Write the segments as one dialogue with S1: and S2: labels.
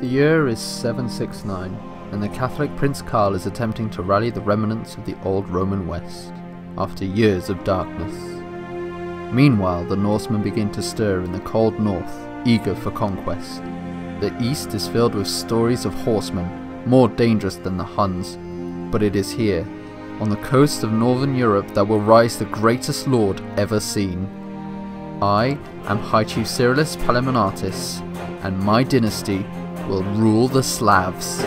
S1: The year is 769, and the Catholic Prince Karl is attempting to rally the remnants of the old Roman West, after years of darkness. Meanwhile, the Norsemen begin to stir in the cold north, eager for conquest. The east is filled with stories of horsemen, more dangerous than the Huns, but it is here, on the coast of northern Europe, that will rise the greatest lord ever seen. I am High Chief Cirulis Palemonatis, and my dynasty will rule the Slavs.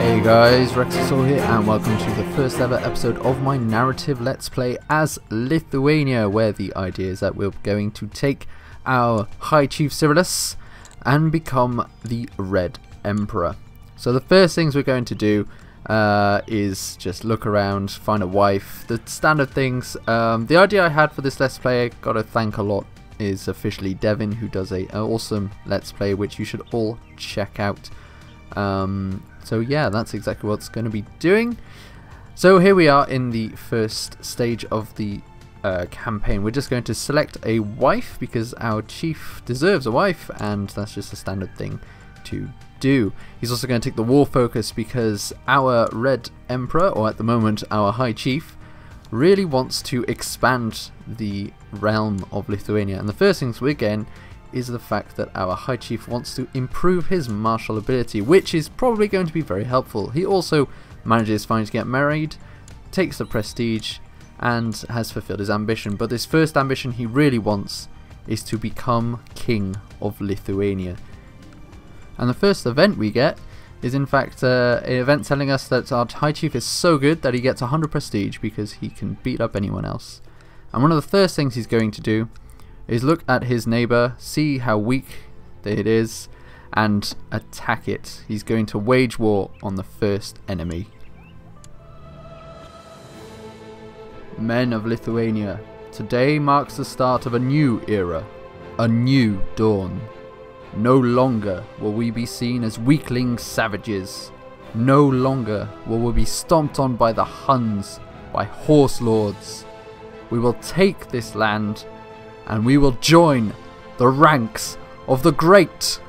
S1: Hey guys, Rexasaur here, and welcome to the first ever episode of my narrative Let's Play as Lithuania, where the idea is that we're going to take our High Chief Cirulis and become the Red Emperor. So the first things we're going to do is just look around, find a wife, the standard things. The idea I had for this Let's Play, I gotta thank a lot, is OfficiallyDevin, who does an awesome Let's Play which you should all check out. So yeah, that's exactly what's going to be doing. So here we are in the first stage of the campaign. We're just going to select a wife because our chief deserves a wife, and that's just a standard thing to do. He's also going to take the war focus because our Red Emperor, or at the moment our High Chief, really wants to expand the realm of Lithuania. And the first things we're getting is the fact that our High Chief wants to improve his martial ability, which is probably going to be very helpful. He also manages finally to get married, takes the prestige, and has fulfilled his ambition. But this first ambition he really wants is to become King of Lithuania. And the first event we get is in fact an event telling us that our High Chief is so good that he gets 100 prestige because he can beat up anyone else. And one of the first things he's going to do is look at his neighbour, see how weak it is, and attack it. He's going to wage war on the first enemy. Men of Lithuania, today marks the start of a new era, a new dawn. No longer will we be seen as weakling savages. No longer will we be stomped on by the Huns, by horse lords. We will take this land, and we will join the ranks of the great.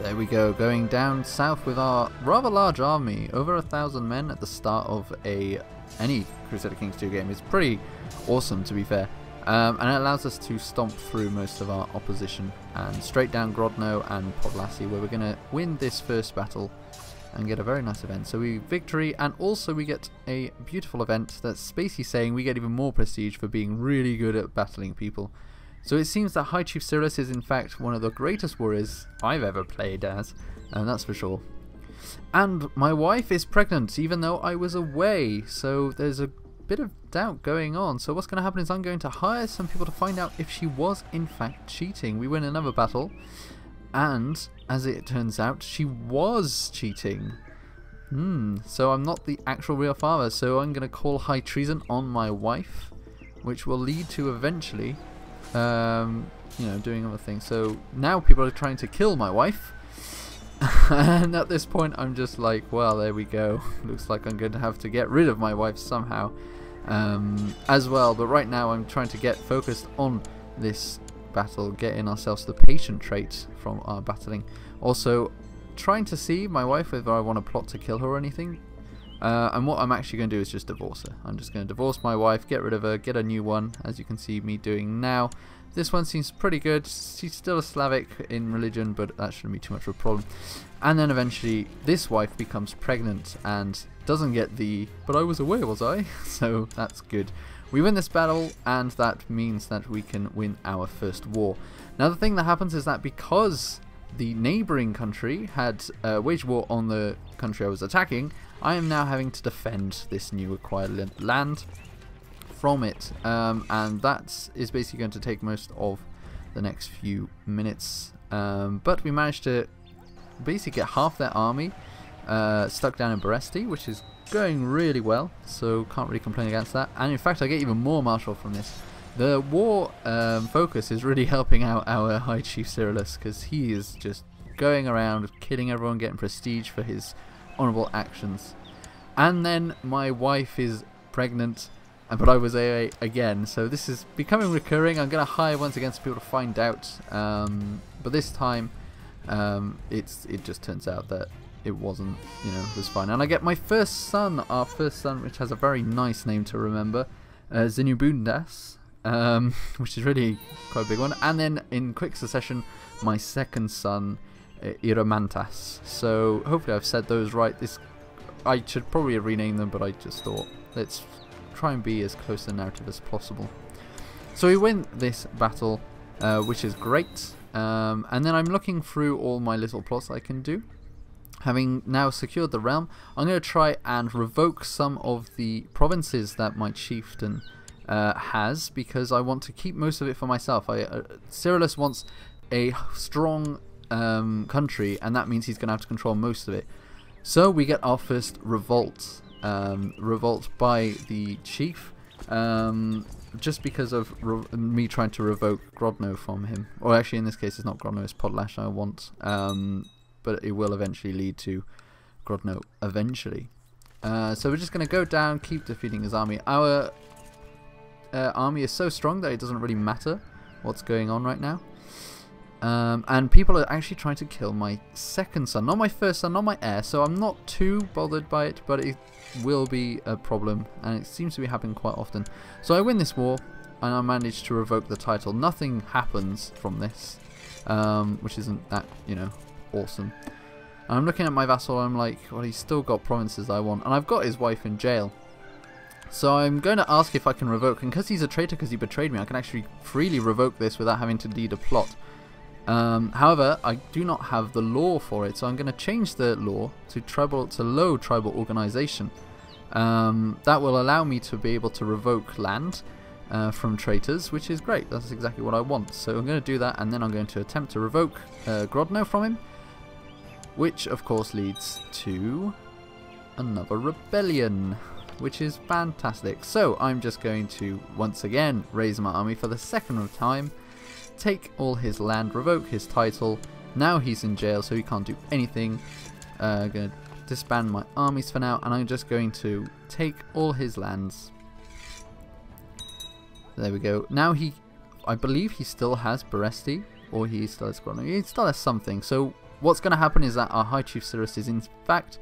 S1: There we go, going down south with our rather large army, over 1,000 men at the start of any Crusader Kings 2 game. It's pretty awesome, to be fair, and it allows us to stomp through most of our opposition and straight down Grodno and Podlasie, where we're going to win this first battle and get a very nice event. So we victory, and also we get a beautiful event that's basically saying we get even more prestige for being really good at battling people. So it seems that High Chief Cirulis is in fact one of the greatest warriors I've ever played as, and that's for sure. And my wife is pregnant, even though I was away, so there's a bit of doubt going on. So what's going to happen is I'm going to hire some people to find out if she was in fact cheating. We win another battle, and as it turns out, she was cheating. So I'm not the actual real father, so I'm going to call high treason on my wife, which will lead to eventually you know, doing other things. So now people are trying to kill my wife, and at this point I'm just like, well, there we go. Looks like I'm going to have to get rid of my wife somehow as well. But right now I'm trying to get focused on this battle, getting ourselves the patient trait from our battling. Also trying to see my wife whether I want to plot to kill her or anything. And what I'm actually going to do is just divorce her. I'm just going to divorce my wife, get rid of her, get a new one, as you can see me doing now. This one seems pretty good. She's still a Slavic in religion, but that shouldn't be too much of a problem. And then eventually this wife becomes pregnant and doesn't get the "but I was away, was I?" So that's good. We win this battle, and that means that we can win our first war. Now the thing that happens is that because the neighbouring country had waged war on the country I was attacking, I am now having to defend this new acquired land from it, and that is basically going to take most of the next few minutes. But we managed to basically get half their army stuck down in Beresti, which is going really well, so can't really complain against that. And in fact I get even more martial from this. The war focus is really helping out our High Chief Cirulis, because he is just going around killing everyone, getting prestige for his honourable actions. And then my wife is pregnant, but I was AA again, so this is becoming recurring. I'm going to hire once again so people to find out, but this time it just turns out that it wasn't, you know, it was fine. And I get my first son, our first son, which has a very nice name to remember, Zinubundas, which is really quite a big one. And then in quick succession, my second son, Iramantas. So hopefully I've said those right. I should probably rename them, but I just thought let's try and be as close to the narrative as possible. So we win this battle, which is great. And then I'm looking through all my little plots I can do. Having now secured the realm, I'm going to try and revoke some of the provinces that my chieftain has, because I want to keep most of it for myself. Cirulis wants a strong country, and that means he's going to have to control most of it. So we get our first revolt. Revolt by the chief, just because of me trying to revoke Grodno from him. Or actually in this case it's not Grodno, it's Podlash I want. But it will eventually lead to Grodno eventually. So we're just going to go down, keep defeating his army. Our army is so strong that it doesn't really matter what's going on right now. And people are actually trying to kill my second son, not my first son, not my heir, so I'm not too bothered by it, but it will be a problem, and it seems to be happening quite often. So I win this war, and I manage to revoke the title. Nothing happens from this, which isn't that, you know, awesome. And I'm looking at my vassal, I'm like, well, he's still got provinces I want, and I've got his wife in jail. So I'm going to ask if I can revoke, and because he's a traitor, because he betrayed me, I can actually freely revoke this without having to lead a plot. However, I do not have the law for it, so I'm going to change the law to low tribal organization. That will allow me to be able to revoke land from traitors, which is great. That's exactly what I want. So I'm going to do that, and then I'm going to attempt to revoke Grodno from him, which of course leads to another rebellion, which is fantastic. So I'm just going to once again raise my army for the second time, take all his land, revoke his title. Now he's in jail, so he can't do anything. I'm going to disband my armies for now, and I'm just going to take all his lands. There we go. Now I believe he still has Beresti, or he still has Grodno. He still has something. So what's going to happen is that our High Chief Cirulis is in fact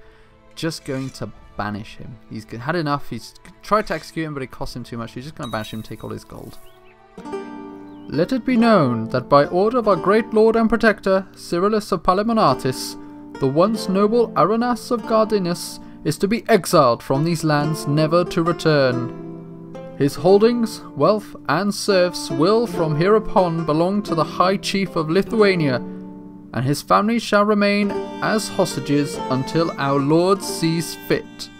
S1: just going to banish him. He's had enough. He's tried to execute him, but it cost him too much. He's just going to banish him, take all his gold. Let it be known that by order of our great lord and protector, Cirulis of Palemonatis, the once noble Aranas of Gardinus is to be exiled from these lands, never to return. His holdings, wealth, and serfs will from hereupon belong to the High Chief of Lithuania, and his family shall remain as hostages until our lord sees fit.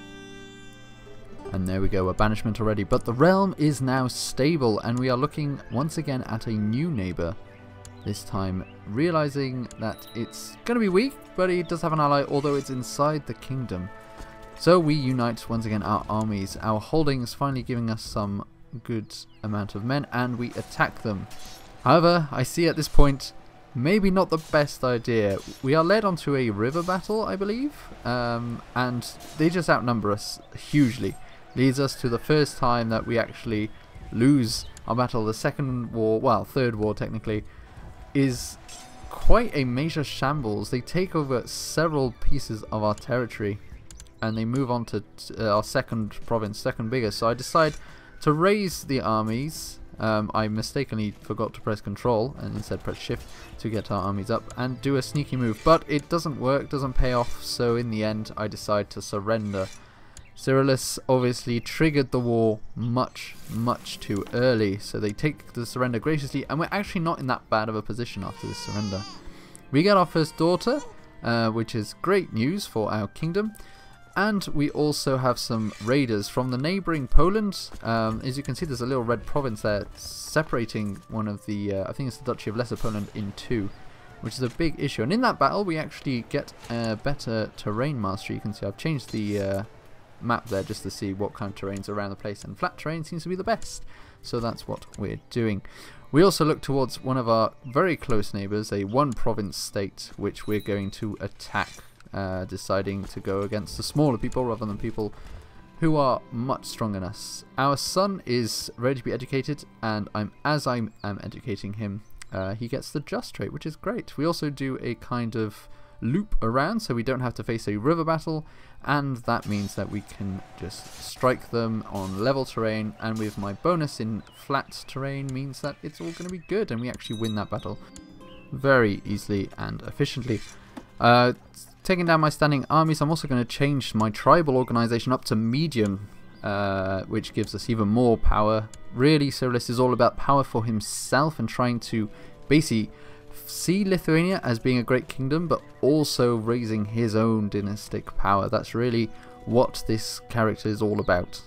S1: And there we go, a banishment already. But the realm is now stable, and we are looking once again at a new neighbour. This time realising that it's going to be weak, but it does have an ally, although it's inside the kingdom. So we unite once again our armies. Our holdings finally giving us some good amount of men, and we attack them. However, I see at this point maybe not the best idea. We are led onto a river battle, I believe, and they just outnumber us hugely. Leads us to the first time that we actually lose our battle. The second war, well, third war technically, is quite a major shambles. They take over several pieces of our territory, and they move on to our second province, second biggest. So I decide to raise the armies. I mistakenly forgot to press Control and instead press Shift to get our armies up and do a sneaky move, but it doesn't work, doesn't pay off. So in the end I decide to surrender. Cirulis obviously triggered the war much too early, so they take the surrender graciously, and we're actually not in that bad of a position after this surrender. We get our first daughter, which is great news for our kingdom, and we also have some raiders from the neighbouring Poland. As you can see, there's a little red province there separating one of the, I think it's the Duchy of Lesser Poland, in two, which is a big issue. And in that battle we actually get better terrain mastery. You can see I've changed the map there just to see what kind of terrain's around the place, and flat terrain seems to be the best. So that's what we're doing. We also look towards one of our very close neighbours, a one-province state, which we're going to attack, deciding to go against the smaller people rather than people who are much stronger than us. Our son is ready to be educated, and as I am educating him, he gets the just trait, which is great. We also do a kind of loop around, so we don't have to face a river battle, and that means that we can just strike them on level terrain, and with my bonus in flat terrain means that it's all going to be good, and we actually win that battle very easily and efficiently. Taking down my standing armies, I'm also going to change my tribal organization up to medium, which gives us even more power. Really, Cirulis is all about power for himself and trying to basically see Lithuania as being a great kingdom, but also raising his own dynastic power. That's really what this character is all about,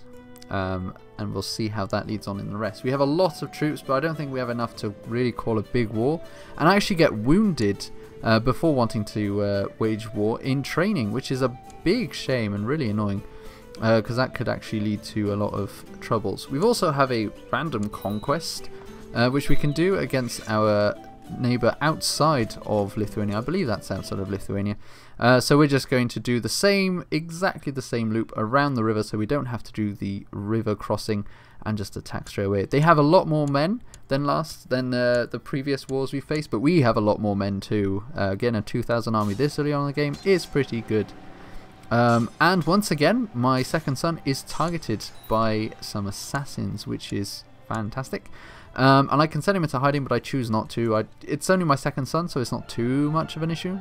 S1: and we'll see how that leads on in the rest. We have a lot of troops, but I don't think we have enough to really call a big war, and I actually get wounded before wanting to wage war in training, which is a big shame and really annoying, because that could actually lead to a lot of troubles. We also have a random conquest, which we can do against our neighbour outside of Lithuania. I believe that's outside of Lithuania. So we're just going to do the same, exactly the same loop around the river, so we don't have to do the river crossing and just attack straight away. They have a lot more men than the previous wars we faced, but we have a lot more men too. Again, a 2,000 army this early on in the game is pretty good. And once again, my second son is targeted by some assassins, which is fantastic. And I can send him into hiding, but I choose not to. It's only my second son, so it's not too much of an issue.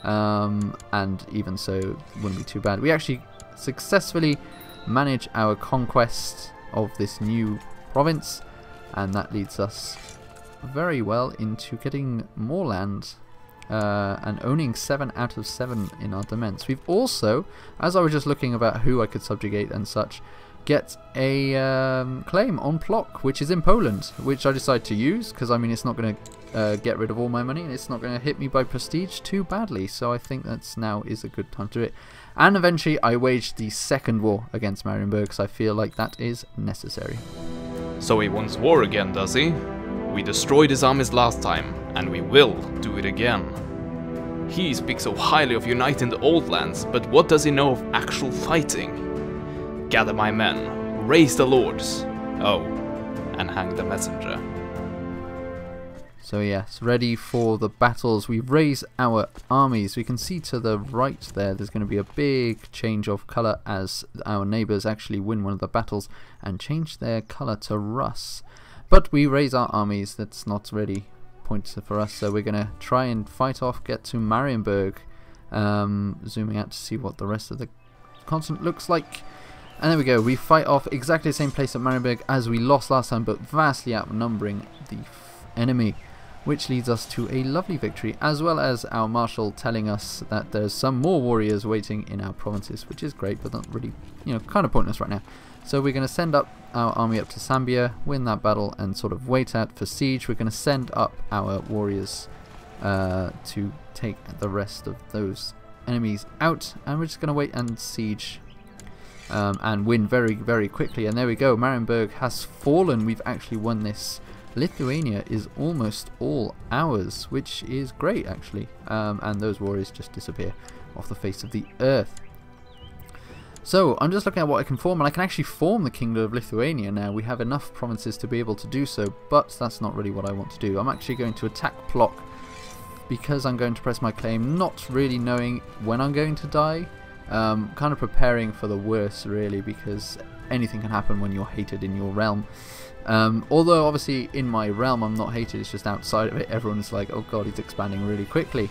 S1: And even so, it wouldn't be too bad. We actually successfully manage our conquest of this new province, and that leads us very well into getting more land and owning 7 out of 7 in our domains. We've also, as I was just looking about who I could subjugate and such, get a claim on Plock, which is in Poland, which I decided to use because, I mean, it's not going to get rid of all my money, and it's not going to hit me by prestige too badly, so I think that's now is a good time to do it. And eventually I waged the second war against Marienburg, because I feel like that is necessary.
S2: So he wants war again, does he? We destroyed his armies last time, and we will do it again. He speaks so highly of uniting the old lands, but what does he know of actual fighting? Gather my men, raise the lords, oh, and hang the messenger.
S1: So yes, ready for the battles. We raise our armies. We can see to the right there's going to be a big change of colour as our neighbours actually win one of the battles and change their colour to Rus. But we raise our armies. That's not really points for us, so we're going to try and fight off, get to Marienburg, zooming out to see what the rest of the continent looks like. And there we go, we fight off exactly the same place at Marienburg as we lost last time, but vastly outnumbering the enemy, which leads us to a lovely victory, as well as our marshal telling us that there's some more warriors waiting in our provinces, which is great, but not really, kind of pointless right now. So we're going to send up our army up to Sambia, win that battle, and sort of wait out for siege. We're going to send up our warriors to take the rest of those enemies out, and we're just going to wait and siege and win very, very quickly. And there we go, Marienburg has fallen. We've actually won this. Lithuania is almost all ours, which is great actually, and those warriors just disappear off the face of the earth. So I'm just looking at what I can form, and I can actually form the Kingdom of Lithuania now. We have enough provinces to be able to do so, but that's not really what I want to do. I'm actually going to attack Plock because I'm going to press my claim, not really knowing when I'm going to die, kind of preparing for the worst really, because anything can happen when you're hated in your realm. Although obviously in my realm I'm not hated, it's just outside of it everyone's like, oh god, he's expanding really quickly.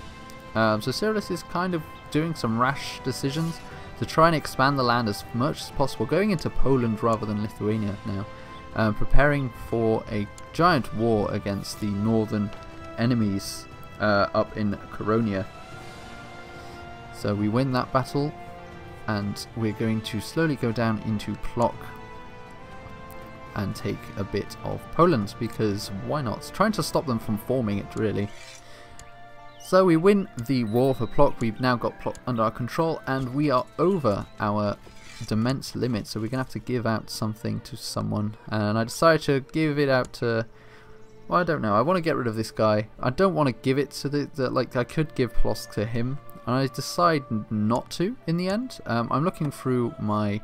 S1: So Cirulis is kind of doing some rash decisions to try and expand the land as much as possible, going into Poland rather than Lithuania now, preparing for a giant war against the northern enemies up in Koronia. So we win that battle, and we're going to slowly go down into Plock and take a bit of Poland, because why not? Trying to stop them from forming it really. So we win the war for Plock. We've now got Plock under our control, and we are over our immense limit, so we're gonna have to give out something to someone. And I decided to give it out to, well, I don't know. I want to get rid of this guy. I don't want to give it to the like, I could give Plosk to him, and I decide not to in the end. I'm looking through my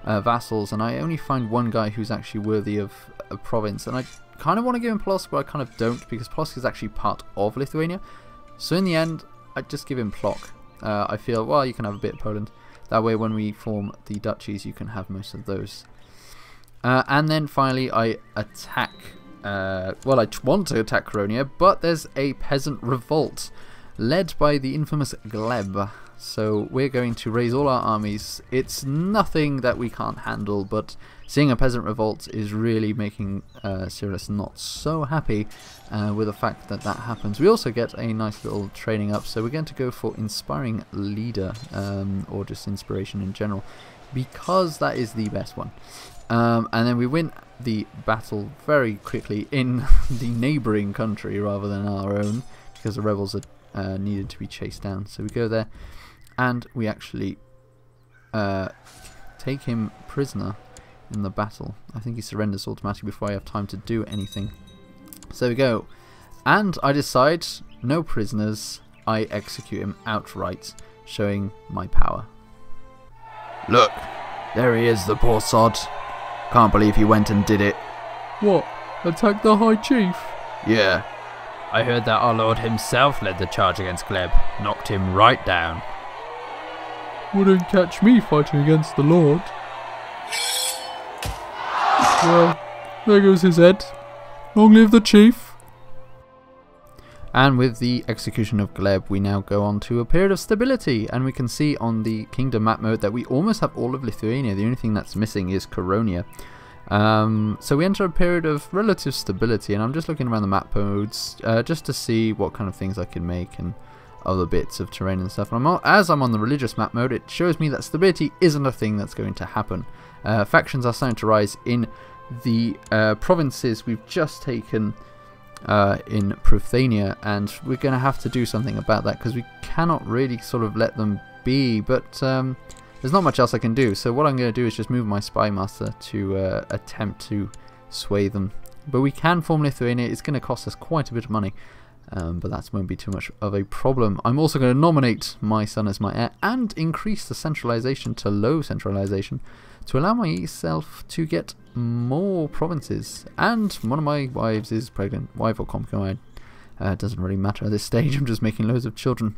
S1: vassals, and I only find one guy who's actually worthy of a province, and I kind of want to give him Plosk, but I kind of don't, because Plosk is actually part of Lithuania. So in the end, I just give him Plok. I feel, well, you can have a bit of Poland. That way, when we form the duchies, you can have most of those. And then finally, I attack. Well, I want to attack Koronia, but there's a peasant revolt led by the infamous Gleb. So we're going to raise all our armies. It's nothing that we can't handle, but seeing a peasant revolt is really making Cirulis not so happy with the fact that that happens. We also get a nice little training up, so we're going to go for Inspiring Leader, or just Inspiration in general, because that is the best one. And then we win the battle very quickly in the neighbouring country rather than our own, because the rebels are needed to be chased down. So we go there, and we actually take him prisoner in the battle. I think he surrenders automatically before I have time to do anything. So we go, and I decide, no prisoners, I execute him outright, showing my power.
S3: Look, there he is, the poor sod. Can't believe he went and did it.
S4: What? Attack the High Chief?
S3: Yeah.
S4: I heard that our Lord himself led the charge against Gleb, knocked him right down. Wouldn't catch me fighting against the Lord. Well, there goes his head. Long live the chief.
S1: And with the execution of Gleb, we now go on to a period of stability, and we can see on the kingdom map mode that we almost have all of Lithuania. The only thing that's missing is Koronia. So we enter a period of relative stability, and I'm just looking around the map modes just to see what kind of things I can make and other bits of terrain and stuff. And as I'm on the religious map mode, it shows me that stability isn't a thing that's going to happen. Factions are starting to rise in the provinces we've just taken in Pruthania, and we're going to have to do something about that, because we cannot really sort of let them be, but there's not much else I can do. So what I'm going to do is just move my spy master to attempt to sway them. But we can form Lithuania. It's going to cost us quite a bit of money, but that won't be too much of a problem. I'm also going to nominate my son as my heir and increase the centralization to low centralization to allow myself to get more provinces. And one of my wives is pregnant. Wife or concubine, doesn't really matter at this stage. I'm just making loads of children.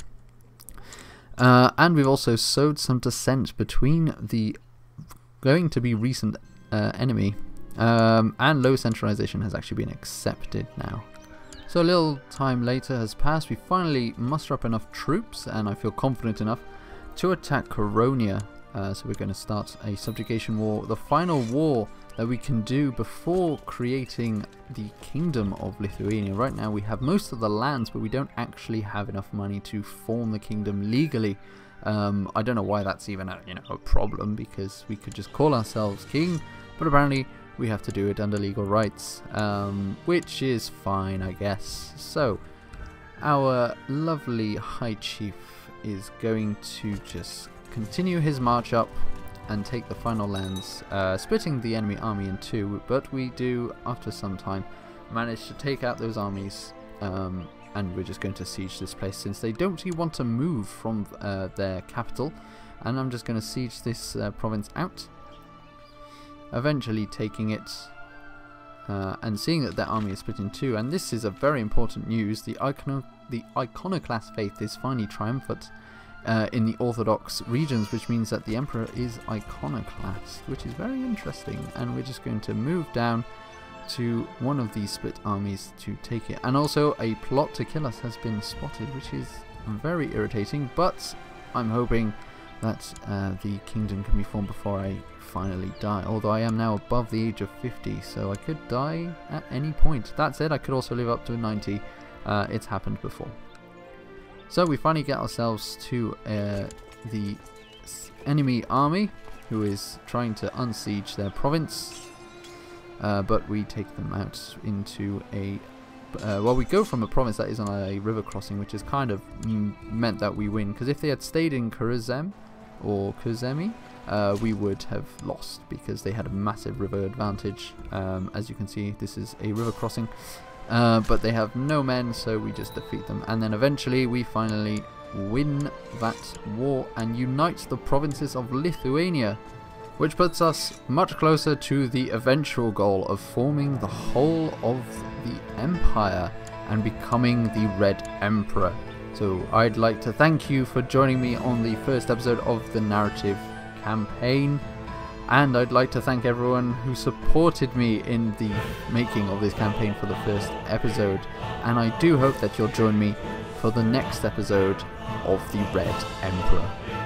S1: And we've also sowed some dissent between the going to be recent enemy, and low centralization has actually been accepted now. So a little time later has passed. We finally muster up enough troops, and I feel confident enough to attack Koronia. So we're going to start a subjugation war, the final war that we can do before creating the Kingdom of Lithuania. Right now we have most of the lands, but we don't actually have enough money to form the kingdom legally. I don't know why that's even a problem, because we could just call ourselves king, but apparently we have to do it under legal rights, which is fine, I guess. So our lovely High Chief is going to just continue his march up and take the final lands, splitting the enemy army in two, but we do, after some time, manage to take out those armies, and we're just going to siege this place since they don't really want to move from their capital, and I'm just going to siege this province out, eventually taking it, and seeing that their army is split in two. And this is a very important news: the iconoclast faith is finally triumphant in the Orthodox regions, which means that the Emperor is iconoclast, which is very interesting. And we're just going to move down to one of these split armies to take it. And also a plot to kill us has been spotted, which is very irritating, but I'm hoping that the kingdom can be formed before I finally die, although I am now above the age of 50, so I could die at any point. That said, I could also live up to 90. It's happened before. So we finally get ourselves to the enemy army, who is trying to unsiege their province, but we take them out into a well, we go from a province that is on a river crossing, which has kind of meant that we win, because if they had stayed in Kurzem or Kurzemi, we would have lost because they had a massive river advantage. As you can see, this is a river crossing, but they have no men, so we just defeat them. And then eventually we finally win that war and unite the provinces of Lithuania, which puts us much closer to the eventual goal of forming the whole of the empire and becoming the Red Emperor. So I'd like to thank you for joining me on the first episode of the narrative campaign, and I'd like to thank everyone who supported me in the making of this campaign for the first episode, and I do hope that you'll join me for the next episode of the Red Emperor.